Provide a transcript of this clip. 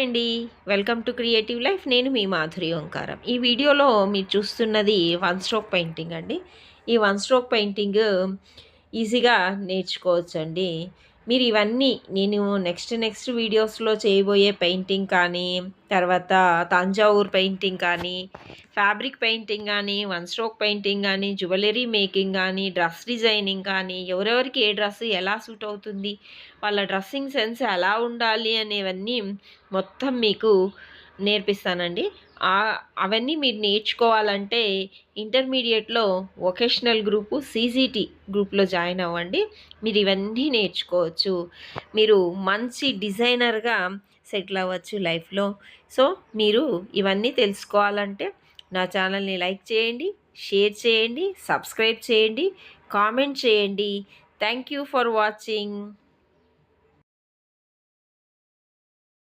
అండి. Welcome to creative life. నేను మీ మాధురి ఓంకారం. ఈ వీడియోలో మీరు చూస్తున్నది వన్ స్ట్రోక్ పెయింటింగ్ అండి. ఈ వన్ స్ట్రోక్ పెయింటింగ్ ఈజీగా నేర్చుకోవచ్చండి. మీరు ఇవన్నీ నేను నెక్స్ట్ వీడియోస్‌లో చేయబోయే పెయింటింగ్ కానీ, తర్వాత తంజావూర్ పెయింటింగ్ కానీ, ఫ్యాబ్రిక్ పెయింటింగ్ గానీ, వన్ స్ట్రోక్ పెయింటింగ్ గానీ, జ్యువెలరీ మేకింగ్ గానీ, డ్రెస్ డిజైనింగ్ కానీ, ఎవరెవరికి ఏ డ్రెస్ ఎలా సూట్ అవుతుంది, వాళ్ళ డ్రెస్సింగ్ సెన్స్ ఎలా ఉండాలి అనేవన్నీ మొత్తం మీకు నేర్పిస్తానండి. అవన్నీ మీరు నేర్చుకోవాలంటే ఇంటర్మీడియేట్‌లో వొకేషనల్ గ్రూపు సీజీటీ గ్రూప్‌లో జాయిన్ అవ్వండి. మీరు ఇవన్నీ నేర్చుకోవచ్చు. మీరు మంచి డిజైనర్‌గా సెటిల్ అవ్వచ్చు లైఫ్‌లో. సో, మీరు ఇవన్నీ తెలుసుకోవాలంటే నా ఛానల్‌ని లైక్ చేయండి, షేర్ చేయండి, సబ్స్క్రైబ్ చేయండి, కామెంట్ చేయండి. Thank you for watching.